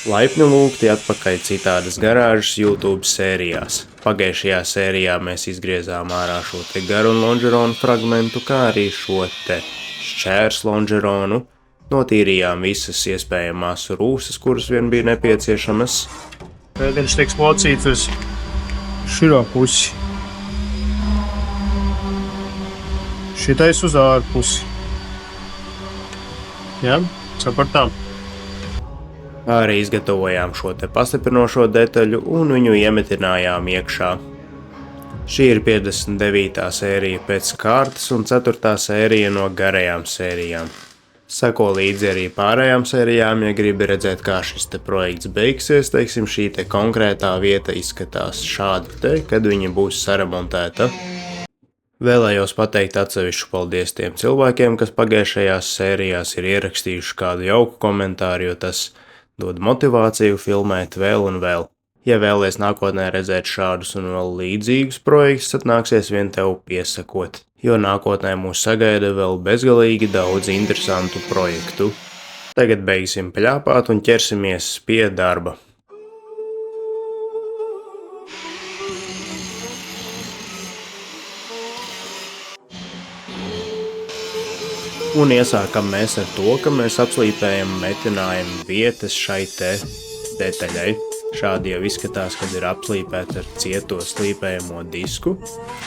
Laipni lūgti atpakaļ citādas garāžas YouTube sērijās. Pagājušajā sērijā mēs izgriezām ārā šo te garu lonžeronu fragmentu, kā arī šo te šķērs lonžeronu. Notīrījām visas iespējamās rūsas, kuras vien bija nepieciešamas. Tad viņš tiks locīts uz širo pusi. Šitais uz ārpusi. Jā, sapratām. Arī izgatavojām šo te pastiprinošo detaļu un viņu iemetinājām iekšā. Šī ir 59. sērija pēc kārtas un 4. sērija no garajām sērijām. Seko līdzi arī pārējām sērijām, ja gribi redzēt, kā šis te projekts beigsies, teiksim, šī te konkrētā vieta izskatās šādi te, kad viņa būs saremontēta. Vēlējos pateikt atsevišķu paldies tiem cilvēkiem, kas pagājušajās sērijās ir ierakstījuši kādu jauku komentāru, jo tas dod motivāciju filmēt vēl un vēl. Ja vēlies nākotnē redzēt šādus un vēl līdzīgus projektus, tad nāksies vien tev piesakot, jo nākotnē mūs sagaida vēl bezgalīgi daudz interesantu projektu. Tagad beigsim pļāpāt un ķersimies pie darba. Un iesākam mēs ar to, ka mēs apslīpējam metinājumu vietas šai te detaļai. Šādi jau izskatās, kad ir apslīpēta ar cieto slīpējamo disku.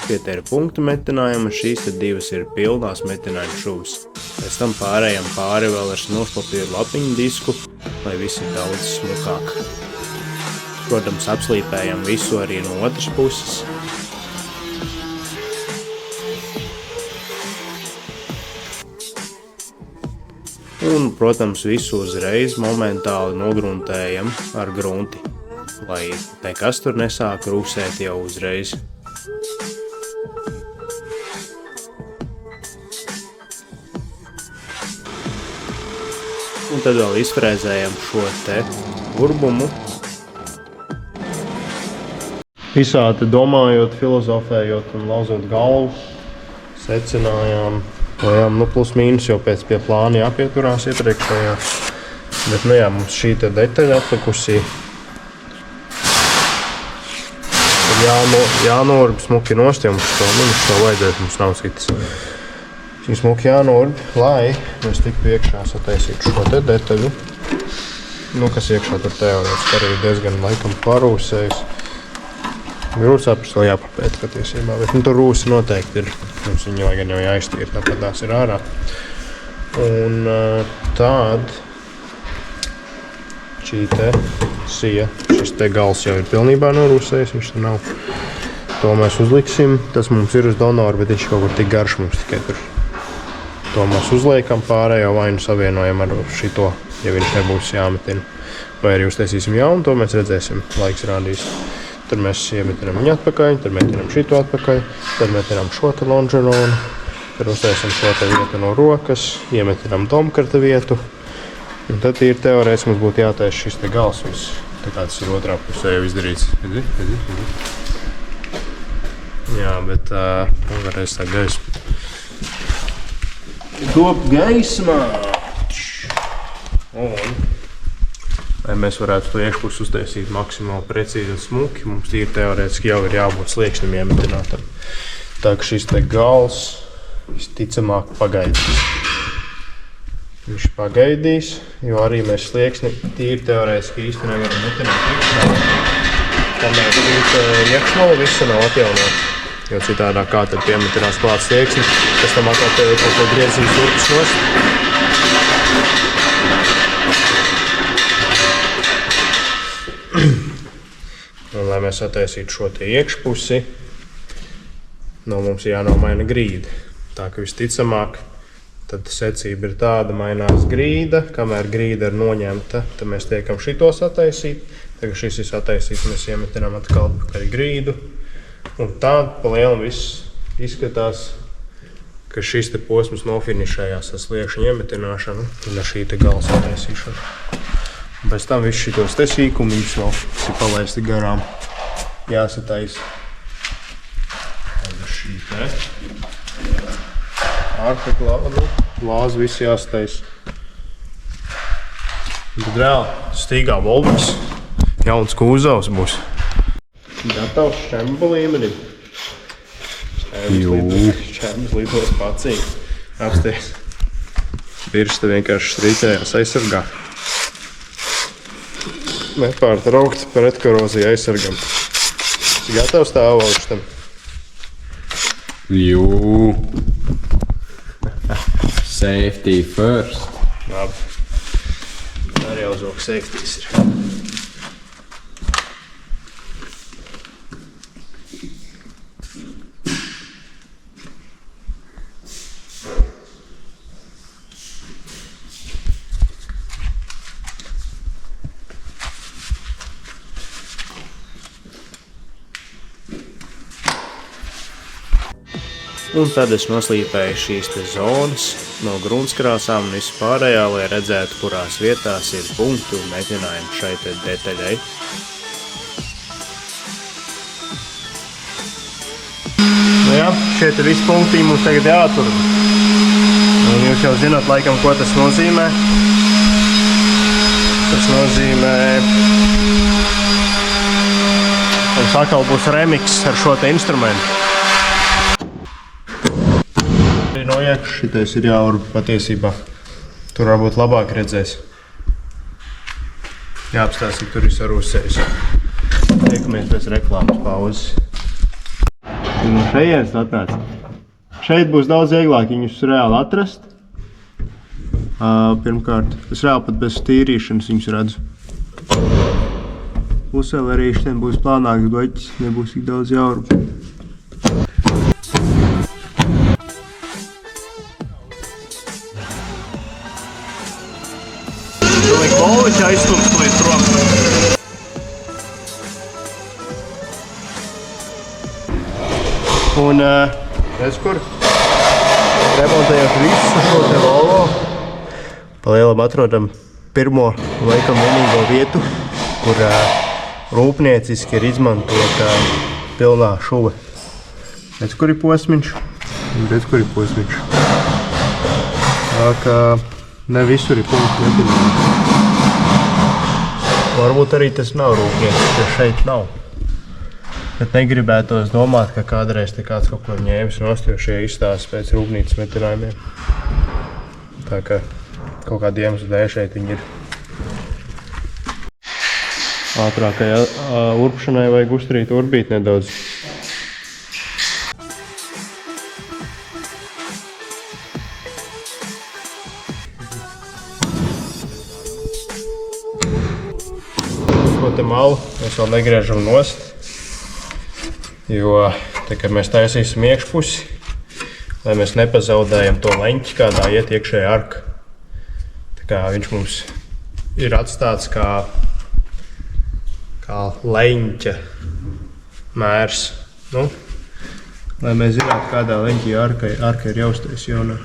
Pie te ir punktu metinājuma, šīs te divas ir pilnās metinājuma šūs. Pēc tam pārējām pāri vēl ar smilšpapīru lapiņu disku, lai viss ir daudz smukāk. Protams, apslīpējam visu arī no otras puses. Un, protams, visu uzreiz momentāli nogruntējam ar grunti, lai nekas tur nesāk rūsēt jau uzreiz. Un tad vēl izfrēzējam šo te urbumu. Visādi domājot, filozofējot un lauzot galvu, secinājām, plus mīnus jau pie plāna jāpieturās iepriekšējā. Bet, mums šī te detaļa atlikusī. Jānorb smuki nost, jo mums to vajadzētu, mums nav citas. Šī smuki jānorb, lai mēs tik priekšā sataisītu šo te detaļu. Kas iekšā tur teorētiski arī diezgan laikam parūsējis. Grūtsāpris vēl jāpapēt patiesībā, bet tur rūsi noteikti ir. Mums viņi lai gan jau jāiztīra, tāpēc tās ir ārā. Un tād šī te sija, šis te gals jau ir pilnībā norūsējis, viņš tur nav. To mēs uzliksim, tas mums ir uz donoru, bet viņš kaut kur tik garš mums tikai tur. To mēs uzliekam pārējo vai nu savienojam ar šito, ja viņš nebūs jāmetina. Vai arī uztaisīsim jaunu, to mēs redzēsim, laiks rādīs. Tad mēs iemetinām viņu atpakaļ, tad metinām šito atpakaļ, tad metinām šo te lonžeronu, tad uztaisam šo te vietu no rokas, iemetinām domkarta vietu, un tad ir teorētiski mums būtu jātaisa šis te gals viss. Tā kā tas ir otrā pusē jau izdarīts. Jā, bet vēlreiz tā gaisma. Top gaismā! Lai mēs varētu to iekšpusi uztaisīt maksimāli precīzi un smuki, mums ir teorētiski jau ir jābūt sliekšnim iemetinātam. Tā ka šis te gals visticamāk pagaidīs. Viņš pagaidīs, jo arī mēs slieksni tīri teorētiski īsti nevaram metināt iekšā. Kamēr šī te iekšmala visa nav atjaunota. Jo citādā kā tad piemetinās klāt slieksni, pēc tam atkal tev kaut ko griezīs urpus nost. Un, lai mēs attaisītu šo te iekšpusi, mums jānomaina grīda. Tā ka visticamāk, tad secība ir tāda, mainās grīda, kamēr grīda ir noņemta, tad mēs tiekam šitos attaisīt. Tagad šis ir attaisīts, mēs iemetinām atkal atpakaļ grīdu. Un tād pa lielam viss izskatās, ka šis te posms nofinišējās ar sliekšņu iemetināšanu un ar šī te gals attaisīšanu. Pēc tam viss šitos te sīkumiņus vēl ir palaisti garām jāsataisa. Tad šī te ārpek glāzi viss jāsataisa. Tad reāli stīgā Volvas. Jauns kūzavs būs. Gatavs šķembu līmenim. Šķembas līdot pacīgi. Apsties. Pirsta vienkārši strītējās aizsargā. Nepārtraukti pretkorozija aizsargam. Gatavs stāvokštam. Jū. Safety first. Labi. Arī jau zog safetys ir. Un tad es noslīpēju šīs te zonas no gruntskrāsām un visu pārējā, lai redzētu, kurās vietās ir punkti un metinājumi šai te detaļai. Nu jā, šie te visi punkti mums tagad jāatur. Un jūs jau zināt laikam, ko tas nozīmē. Tas nozīmē... Mums atkal būs remix ar šo te instrumentu. No iekšas šitais ir jāurba patiesībā. Tur varbūt labāk redzēs. Jāapstās, cik tur ir sarūsējis. Tiekamies pēc reklāmas pauzes. Un no šejienes atnāc. Šeit būs daudz vieglāk viņus reāli atrast. Pirmkārt, es reāli pat bez tīrīšanas viņus redzu. Plus vēl arī šitiem būs plānāks bloķis, nebūs tik daudz jāurba. Volviķa aizstums līdz prom. Un, redz kur, remontējot visu šo te Volvo, pa lielam atrodam pirmo, laikam vienīgo vietu, kur rūpnieciski ir izmantota pilnā šuva. Redz, kur ir posmiņš, un redz, kur ir posmiņš. Tā kā ne visur ir punkti metinājumi. Varbūt arī tas nav rūpnieks, ka šeit nav. Bet negribētos domāt, ka kādreiz te kāds kaut ko ņēmis nost, jo šie izstāsta pēc rūpnīcas metinājumiem. Tā kā kaut kādi iemesli dēļ šeit viņi ir. Ātrākai urpšanai vajag uzturīt urbīt nedaudz. Šo te malu mēs vēl negriežam nost, jo te, kad mēs taisīsim iekšpusi, lai mēs nepazaudējam to leņķi, kādā iet iekšējā arka. Tā kā viņš mums ir atstāts kā leņķa mērs. Nu, lai mēs zinātu, kādā leņķī arka ir jāuztais jaunā.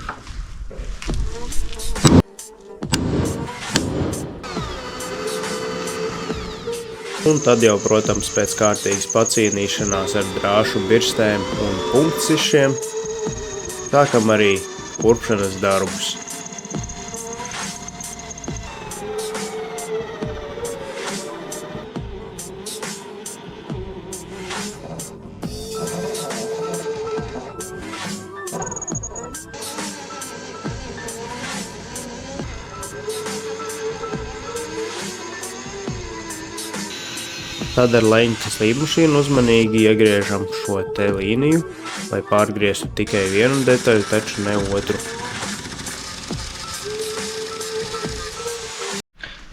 Un tad jau, protams, pēc kārtīgas pacīnīšanās ar drāšu birstēm un punktsišiem sākam arī urpšanas darbus. Tad ar leņķa slīdmašīnu uzmanīgi iegriežam šo te līniju, lai pārgrieztu tikai vienu detaļu, taču ne otru.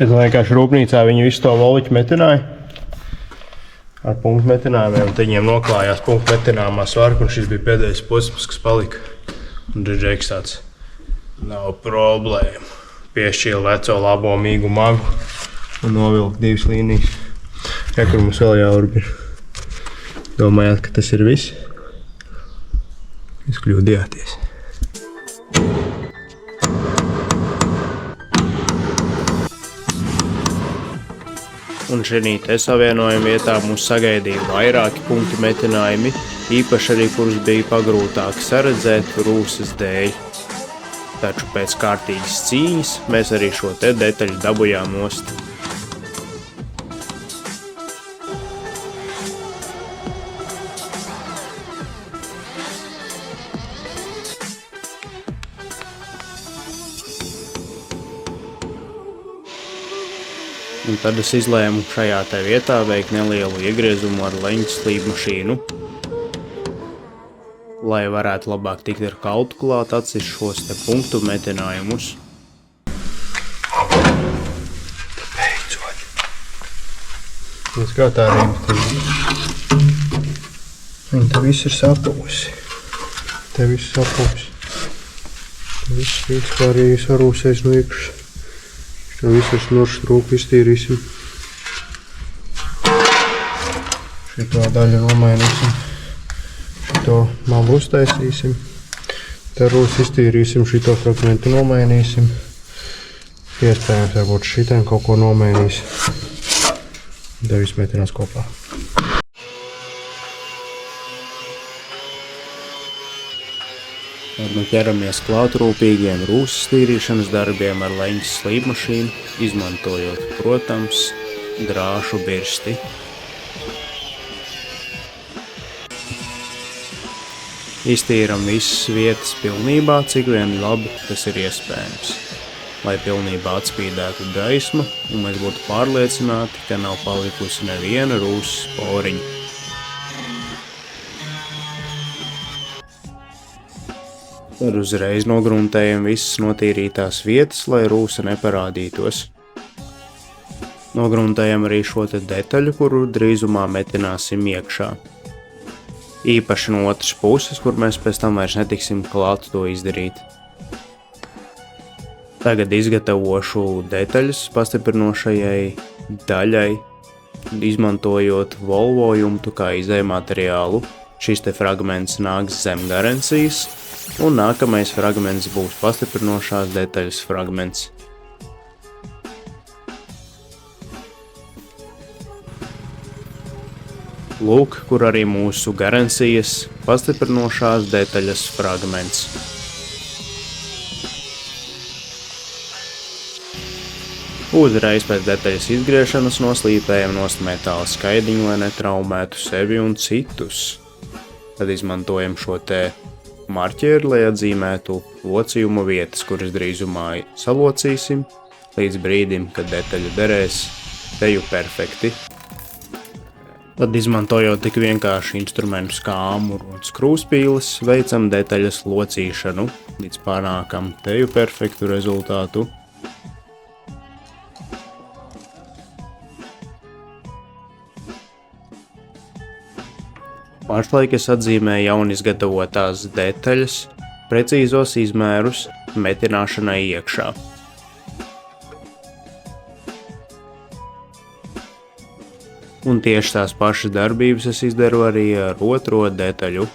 Es vienkārši rūpnīcā viņi visu to volviķu metināja ar punktu metinājumiem, un viņiem noklājās punktu metinājumā svarku, un šis bija pēdējais posms, kas palika. Un Džeks tāds, nav problēma. Piešķīla veco labo mīgu magu un novilka divas līnijas. Ja, kur mums vēl jāurbi ir. Domājāt, ka tas ir viss? Jūs kļūdījāties. Un šī te savienojuma vietā mums sagaidīja vairāki punkti metinājumi, īpaši arī, kurus bija pagrūtāk saredzēt rūsas dēļ. Taču pēc kārtīgas cīņas mēs arī šo te detaļu dabujām nost. Un tad es izlēmu šajā te vietā veikt nelielu iegriezumu ar leņķa slīpmašīnu, lai varētu labāk tikt ar kaltu klāt atcist šos te punktu metinājumus. Beidzot. Mēs kā tā rīmtīgi. Viņa te viss ir sapūsi. Te viss sapūsi. Te viss kā arī sarūsies no iekšas. Šo visu snurstrūku iztīrīsim. Šito daļu nomainīsim. Šito malu uztaisīsim. Te rūs iztīrīsim, šito fragmentu nomainīsim. Iespējams, varbūt šitiem kaut ko nomainīs. Te viss metinās kopā. Tad nu ķeramies klāt rūpīgiem rūsas tīrīšanas darbiem ar leņķa slīpmašīnu, izmantojot, protams, drāšu birsti. Iztīram visas vietas pilnībā, cik vien labi tas ir iespējams, lai pilnībā atspīdētu gaisma un mēs būtu pārliecināti, ka nav palikusi neviena rūsas poriņa. Tad uzreiz nogruntējam visas notīrītās vietas, lai rūsa neparādītos. Nogruntējam arī šo te detaļu, kuru drīzumā metināsim iekšā. Īpaši no otras puses, kur mēs pēc tam vairs netiksim klāt to izdarīt. Tagad izgatavošu detaļas pastiprinošajai daļai, izmantojot Volvo jumtu kā izejmateriālu. Šis te fragments nāks zem garancijas. Un nākamais fragments būs pastiprinošās detaļas fragments. Lūk, kur arī mūsu garancijas pastiprinošās detaļas fragments. Uzreiz pēc detaļas izgriešanas noslīpējam nost metāla skaidiņu, lai netraumētu sevi un citus. Tad izmantojam šo te marķeri, lai atzīmētu locījuma vietas, kuras drīzumā salocīsim, līdz brīdim, kad detaļa derēs teju perfekti. Tad izmantojot tik vienkārši instrumentus kā āmuru un skrūspīles, veicam detaļas locīšanu, līdz panākam teju perfektu rezultātu. Pašlaik es atzīmēju jaunizgatavotās detaļas, precīzos izmērus metināšanai iekšā. Un tieši tās pašas darbības es izdaru arī ar otro detaļu.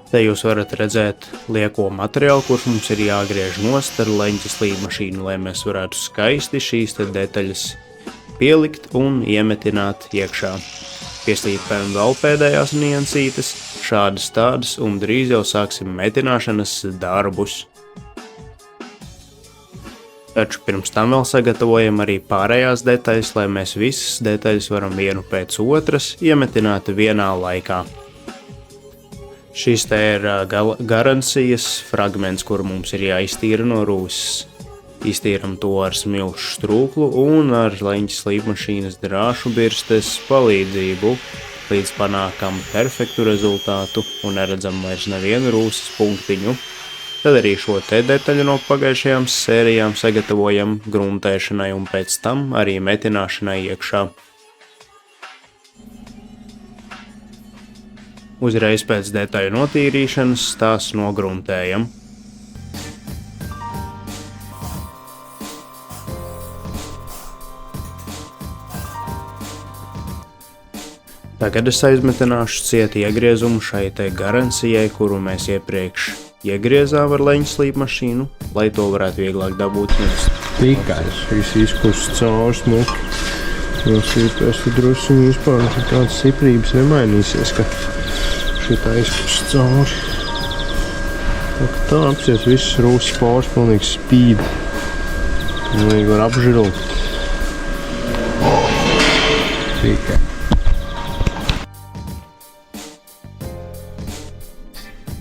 Te jūs varat redzēt lieko materiālu, kurš mums ir jāgriež nost ar leņķa slīpmašīnu, lai mēs varētu skaisti šīs te detaļas pielikt un iemetināt iekšā. Pieslīpējam vēl pēdējās niansītes, šādas tādas, un drīz jau sāksim metināšanas darbus. Taču pirms tam vēl sagatavojam arī pārējās detaļas, lai mēs visas detaļas varam vienu pēc otras iemetināt vienā laikā. Šis te ir garancijas fragments, kur mums ir jāiztīra no rūsas. Iztīram to ar smilšu strūklu un ar leņķa slīpmašīnas drāšu birstes palīdzību, līdz panākam perfektu rezultātu un neredzam vairs nevienu rūsas punktiņu. Tad arī šo te detaļu no pagājušajām sērijām sagatavojam gruntēšanai un pēc tam arī metināšanai iekšā. Uzreiz pēc detaļu notīrīšanas tās nogruntējam. Tagad es aizmetināšu cieti iegriezumu šai te garancijai, kuru mēs iepriekš iegriezām ar leņķa slīpmašīnu, lai to varētu vieglāk dabūt nost. Tikai. Šis izpust cauri smuki. Nosīpēs tu drusiņu vispār, ka tādas stiprības nemainīsies, ka šitā izpust cauri. Tā apsies viss rūsas pāris, pilnīgi spīd. Pilnīgi var apžirot. Tikai.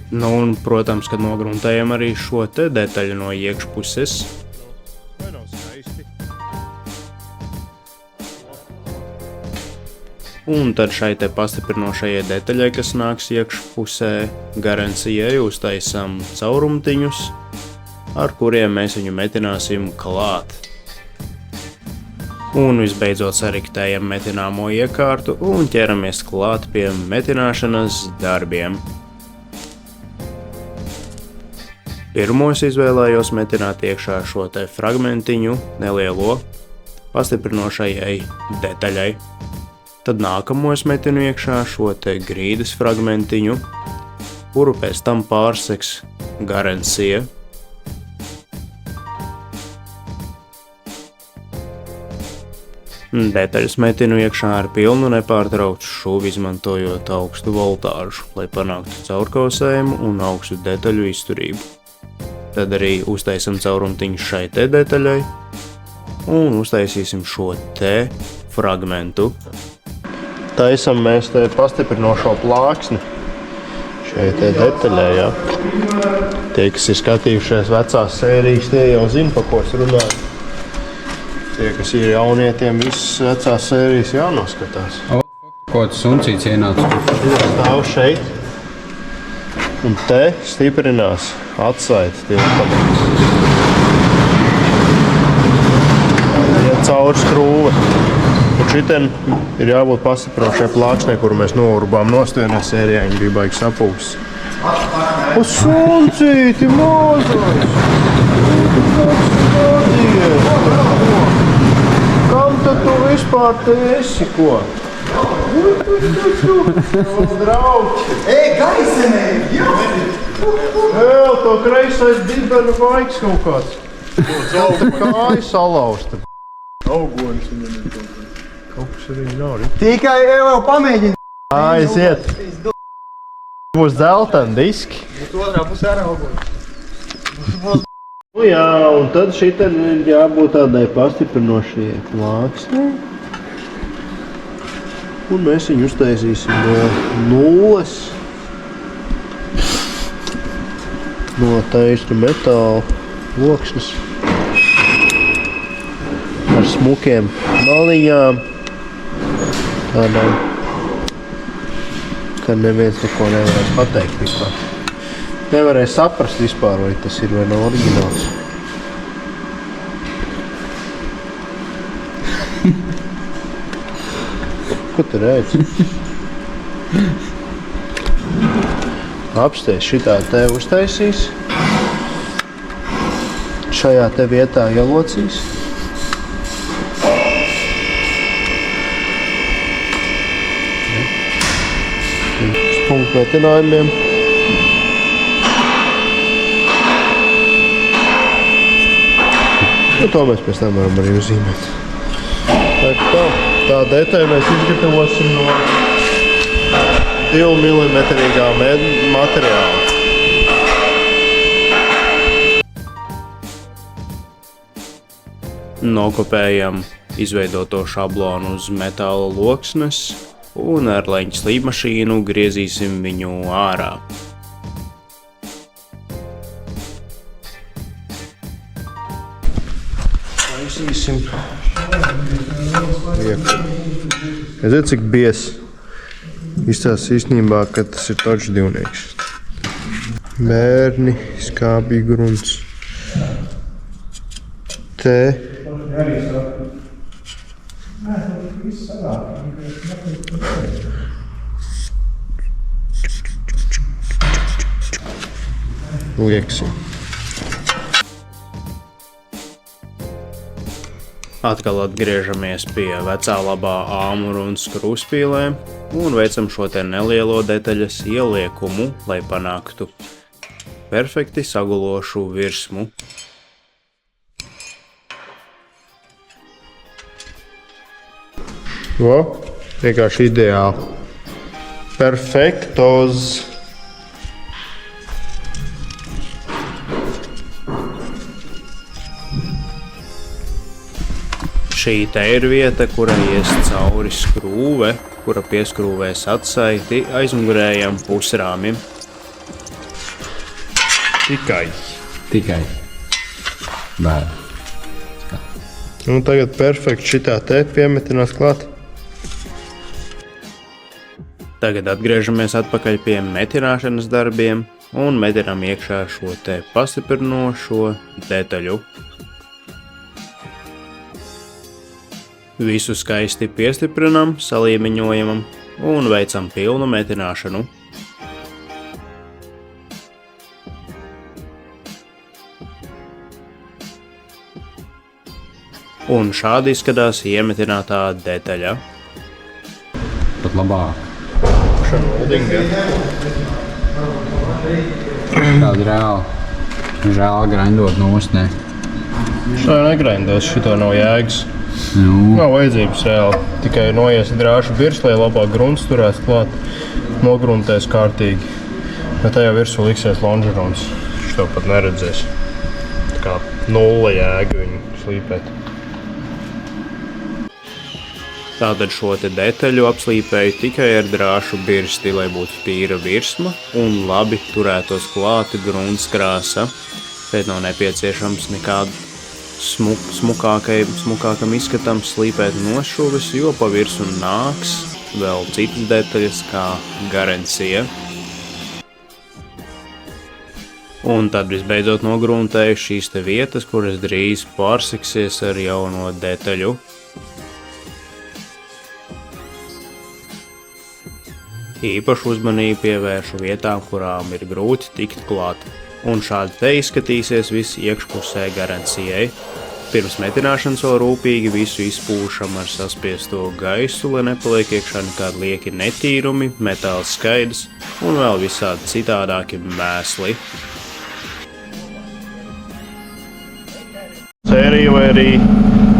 Nu, un, protams, kad nogruntējam arī šo te detaļu no iekšpuses. Vai nav skaisti? Un tad šai te pastiprinošajai detaļai, kas nāks iekšpusē, garancijai uztaisam caurumtiņus, ar kuriem mēs viņu metināsim klāt. Un visbeidzot sariktējam metināmo iekārtu un ķeramies klāt pie metināšanas darbiem. Pirmos izvēlējos metināt iekšā šo te fragmentiņu nelielo pastiprinošajai detaļai. Tad nākamo es metinu iekšā šo te grīdas fragmentiņu, kuru pēc tam pārsegs garancija. Detaļas metinu iekšā ar pilnu nepārtrauktu šuvi, izmantojot augstu voltāžu, lai panāktu caurkausējumu un augstu detaļu izturību. Tad arī uztaisam caurumtiņu šai te detaļai un uztaisīsim šo te fragmentu. Taisam mēs te pastiprinošo plāksni šai te detaļai, jā. Tie, kas ir skatījušies vecās sērijas, tie jau zina, pa ko es runāju. Tie, kas ir jaunietim, visas vecās sērijas jānoskatās. Ko tas suncīts ienāca? Stāv šeit. Un te stiprinās atsaiti tilpamaks. Iet cauri skrūve. Un šitien ir jābūt pastiprinošai plāksnei, kuru mēs nourbām nostienē sērijā. Viņi bija baigi sapūs. O, suncīti, mazais! Kam tad tu vispār te esi, ko? Draugi! Ej, gaisenē! Jā! Vēl to kreisais dibenu vaigs kaut kāds. Tā kāja salauzta. Augonis viņam ir kaut kā. Kaut kas arī nav. Tikai vēl pamēģini. Aiziet. Būs dzelteni diski. Otrā pusē arī augonis. Nu jā, un tad šitien ir jābūt tādai pastiprinošajai plāksnei. Un mēs viņu uztaisīsim no nulles. No taisnu metāla loksnes. Ar smukiem maliņām. Tādām, ka neviens neko nevarēs pateikt vispār. Nevarēs saprast vispār, vai tas ir vai nav oriģināls. Ko tu redzi? Apsties šitā te uztaisīs. Šajā te vietā ielocīs. Uz punktu metinājumiem. Nu, to mēs pēc tam varam arī uzzīmēt. Tā detaļa mēs izgatavosim no 2 mm materiāla. Nokopējam izveidoto šablonu uz metāla loksnes un ar leņķa slīpmašīnu griezīsim viņu ārā. Taisīsim. Ziniet, cik bies. Izstās īstenībā, ka tas ir točs divnieks. Bērni, skābī grunts. Te. Lieksim. Atkal atgriežamies pie vecā labā āmura un skrūspīlēm un veicam šo te nelielo detaļas ieliekumu, lai panāktu perfekti sagulošu virsmu. Vienkārši ideāli. Perfektos. Šī te ir vieta, kura ies cauri skrūve, kura pieskrūvēs atsaiti aizmugurējam pusrāmim. Tikai. Bēr. Nu, tagad perfekti šitā te piemetinās klāt. Tagad atgriežamies atpakaļ pie metināšanas darbiem un metinām iekšā šo te pastiprinošo detaļu. Visu skaisti piestiprinam, salīmeņojam un veicam pilnu metināšanu. Un šādi izskatās iemetinātā detaļa. Pat labāk. Kāda reāli grindot nostē. Šā negrindēs, šito nav jēgas. Nu, Nav vajadzības reāli. Tikai noies drāšu virs, lai labāk grunts turēs klāt. Nogruntēs kārtīgi. Bet tajā virsū liksies lonžerons. Šito pat neredzēs. Tā kā nulle jēga viņu slīpēt. Tātad šo te detaļu apslīpēju tikai ar drāšu birsti, lai būtu tīra virsma un labi turētos klāti grunts krāsa. Šeit nav nepieciešams nekādu smukākam izskatam slīpēt nošuvis, jo pa virsu nāks vēl citas detaļas kā garancija. Un tad visbeidzot nogruntēju šīs te vietas, kuras drīz pārseksies ar jauno detaļu. Īpašu uzmanību pievēršu vietām, kurām ir grūti tikt klāt. Un šādi te izskatīsies viss iekšpusē garancijai. Pirms metināšanas vēl rūpīgi visu izpūšam ar saspiesto gaisu, lai nepaliek iekšā nekādi lieki netīrumi, metāls skaidrs un vēl visādi citādāki mēsli. Sērija vai arī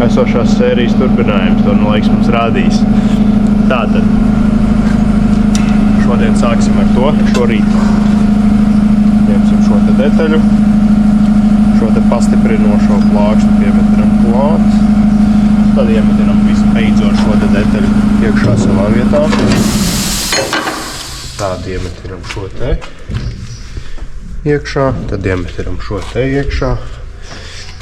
esošās sērijas turpinājums, to nu laiks mums rādīs. Tātad. Šodien sāksim ar to, šorīt ņemsim šo te detaļu, šo te pastiprinošo plākšņu piemetinam klāt, tad iemetinam visbeidzot šo te detaļu iekšā savā vietā. Tādu iemetinam šo te iekšā, tad iemetinam šo te iekšā.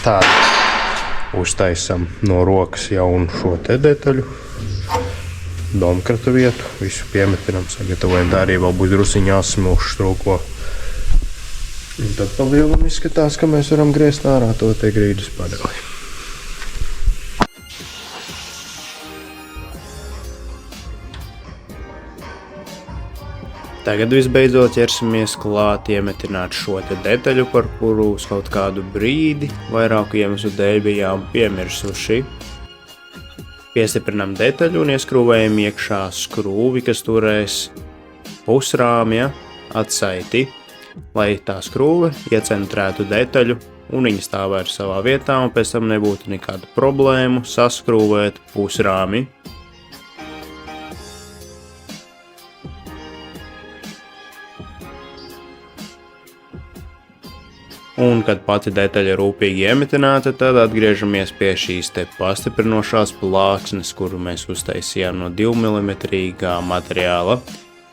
Tādu uztaisam no rokas jaunu šo te detaļu. Domkrata vietu, visu piemetinam, sagatavojam, tā arī vēl būs drusiņā jāsmilš strūko. Un tad pa lielam izskatās, ka mēs varam griezt ārā to te grīdas padali. Tagad visbeidzot ķersimies klāt iemetināt šo te detaļu, par kuru uz kaut kādu brīdi vairāku iemeslu dēļ bijām piemirsuši. Piestiprinām detaļu un ieskrūvējam iekšā skrūvi, kas turēs pusrāmja atsaiti, lai tā skrūve iecentrētu detaļu un viņa stāvētu savā vietā un pēc tam nebūtu nekādu problēmu saskrūvēt pusrāmi. Un, kad pati detaļa rūpīgi iemetināta, tad atgriežamies pie šīs te pastiprinošās plāksnes, kuru mēs uztaisījām no 2 mm materiāla.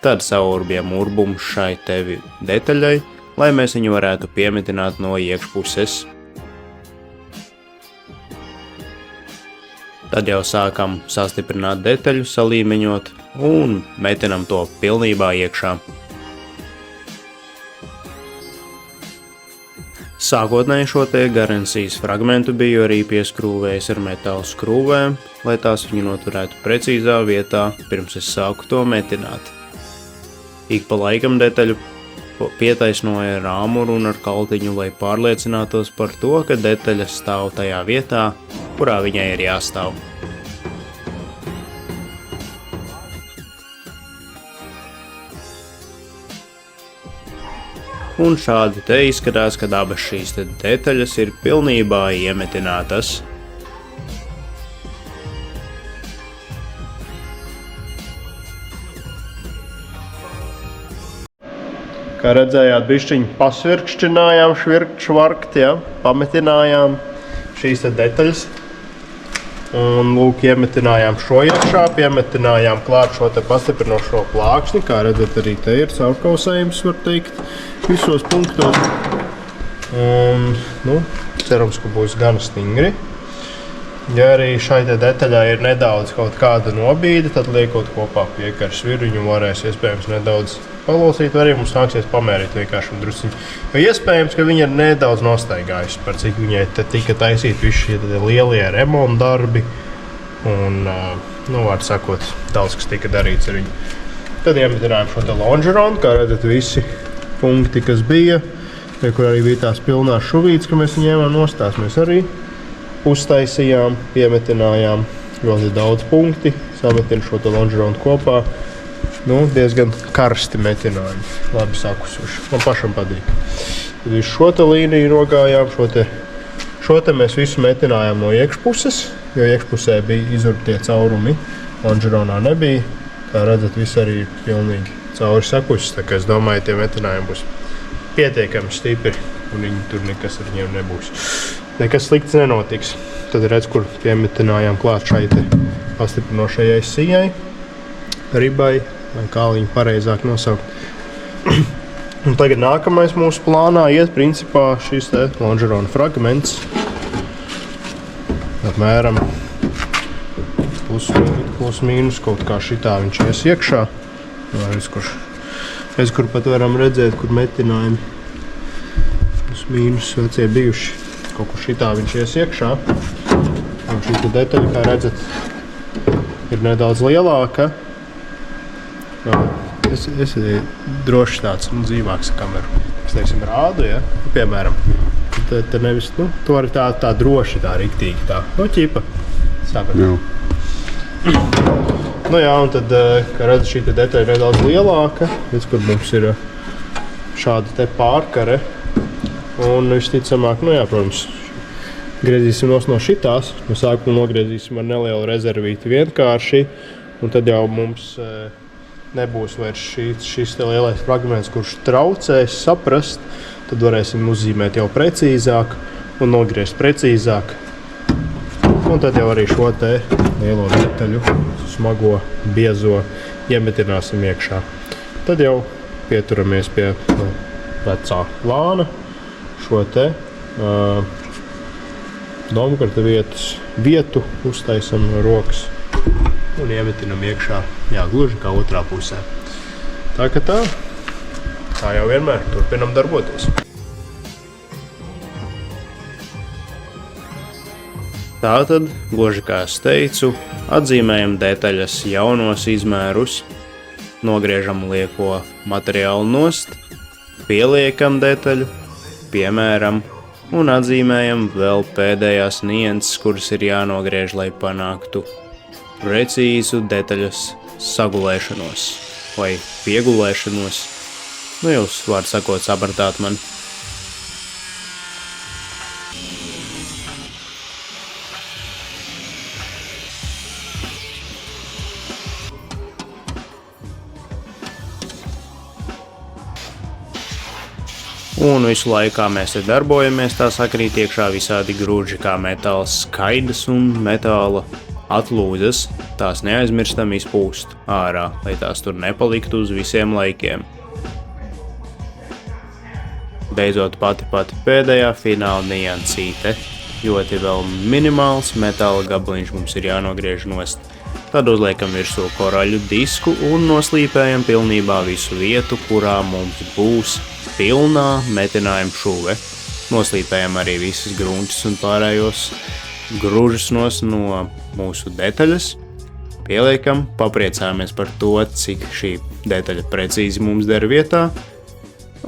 Tad saurbjam urbumu šai te detaļai, lai mēs viņu varētu piemetināt no iekšpuses. Tad jau sākam sastiprināt detaļu, salīmeņot un metinam to pilnībā iekšā. Sākotnēji šo te garancijas fragmentu biju arī pieskrūvējis ar metāla skrūvēm, lai tās viņu noturētu precīzā vietā, pirms es sāku to metināt. Ik pa laikam detaļu pietaisnoja ar āmuru un ar kaltiņu, lai pārliecinātos par to, ka detaļa stāv tajā vietā, kurā viņai ir jāstāv. Un šādi te izskatās, kad abas šīs te detaļas ir pilnībā iemetinātas. Kā redzējāt, bišķiņi pasvirkšķinājām, švarkt, ja? Pametinājām šīs te detaļas. Un, lūk, iemetinājām šo iekšā, piemetinājām klāt šo te pastiprinošo plāksni. Kā redzat, arī te ir caurkausējums, var teikt, visos punktos. Un, nu, cerams, ka būs gan stingri. Ja arī šai te detaļā ir nedaudz kaut kāda nobīde, tad liekot kopā piekaras viruņu varēs iespējams nedaudz palosīt, vai arī mums nāksies pamērīt vienkārši un drusciņu. Jo iespējams, ka viņa ir nedaudz nostaigājusi, par cik viņai te tika taisīt visi šie lielie remonta darbi. Un, nu, vārds sakot, daudz kas tika darīts ar viņu. Tad iemetinājām šo te lonžeronu, kā redzat, visi punkti, kas bija. Kur arī bija tās pilnās šuvītes, ka mēs ņēmām nostās, mēs arī uztaisījām, piemetinājām ļoti daudz punkti, sametina šo te lonžeronu kopā. Nu, diezgan karsti metinājumi, labi sakusuši. Man pašam patīk. Tad visu šo te līniju rogājām, šo te mēs visu metinājām no iekšpuses, jo iekšpusē bija izurptie caurumi, lonžeronā nebija. Kā redzat, viss arī ir pilnīgi cauri sakusis, tā kā es domāju, tie metinājumi būs pietiekami stipri un viņi tur nekas ar viņiem nebūs. Nekas slikts nenotiks. Tad redz, kur piemetinājām klāt šai te pastiprinošajai sijai, ribai, vai kā viņu pareizāk nosaukt. Un tagad nākamais mūsu plānā iet principā šis te lonžerona fragments. Apmēram plus mīnus kaut kā šitā viņš ies iekšā. Es kur pat varam redzēt, kur metinājumi plus mīnus vecie bijuši. Kaut kur šitā viņš ies iekšā. Un šī te detaļa, kā redzat, ir nedaudz lielāka. Es droši tāds dzīvāks kameru. Es teiksim rādu, ja? Piemēram. Te nevis, nu, to arī tā droši, tā riktīgi tā. Nu, ķipa. Saprat. Nu jā, un tad, kā redzat, šī te detaļa ir nedaudz lielāka. Redz, kur mums ir šāda te pārkare. Un visticamāk, nu jā, protams, griezīsim no šitās. No sākuma nogriezīsim ar nelielu rezervīti vienkārši. Un tad jau mums nebūs vairs šis te lielais fragments, kurš traucēs saprast. Tad varēsim uzzīmēt jau precīzāk un nogriezt precīzāk. Un tad jau arī šo te lielo detaļu, smago, biezo iemetināsim iekšā. Tad jau pieturamies pie vecā plāna. Šo te domkarta vietu uztaisam no rokas un iemetinam iekšā, jā, gluži kā otrā pusē. Tā ka tā jau vienmēr turpinam darboties. Tātad, gluži kā es teicu, atzīmējam detaļas jaunos izmērus, nogriežam lieko materiālu nost, pieliekam detaļu, piemēram, un atzīmējam vēl pēdējās nianses, kuras ir jānogriež, lai panāktu precīzu detaļas sagulēšanos vai piegulēšanos. Nu, jūs, vārds sakot, sapratāt mani. Un visu laiku, kā mēs te darbojamies, tā sakrīt iekšā visādi grūži kā metāla skaidas un metāla atlūzas. Tās neaizmirstam izpūst ārā, lai tās tur nepaliktu uz visiem laikiem. Beidzot pati pēdējā fināla niansīte. Ļoti vēl minimāls metāla gabaliņš mums ir jānogriež nost. Tad uzliekam virsū koraļu disku un noslīpējam pilnībā visu vietu, kurā mums būs pilnā metinājuma šuve. Noslīpējam arī visas grunčus un pārējos gružus no mūsu detaļas. Pieliekam, papriecājamies par to, cik šī detaļa precīzi mums der vietā.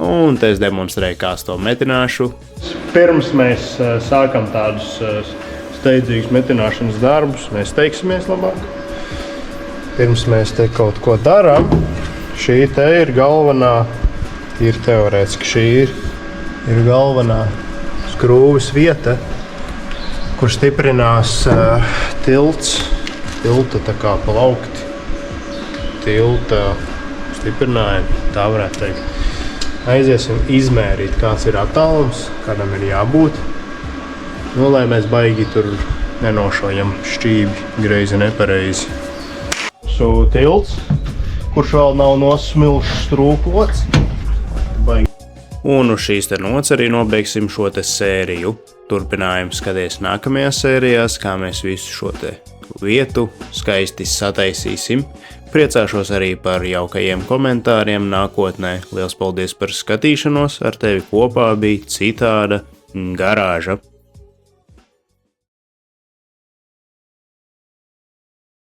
Un te es demonstrēju, kā es to metināšu. Pirms mēs sākam tādus steidzīgus metināšanas darbus, mēs teiksimies labāk. Pirms mēs te kaut ko darām, šī te ir galvenā, ir teorētiski šī ir galvenā skrūves vieta, kur stiprinās tilta tā kā plaukti, tilta stiprinājumi, tā varētu teikt. Aiziesim izmērīt, kāds ir attālums, kādam ir jābūt. Nu, lai mēs baigi tur Nenošojam šķīvi greizi nepareizi. Tilts, kurš vēl nav nosmilšs strūklots. Un uz šīs te nots arī nobeigsim šo te sēriju. Turpinājumu skaties nākamajās sērijās, kā mēs visu šo te vietu skaisti sataisīsim. Priecāšos arī par jaukajiem komentāriem nākotnē. Liels paldies par skatīšanos, ar tevi kopā bija Citāda garāža.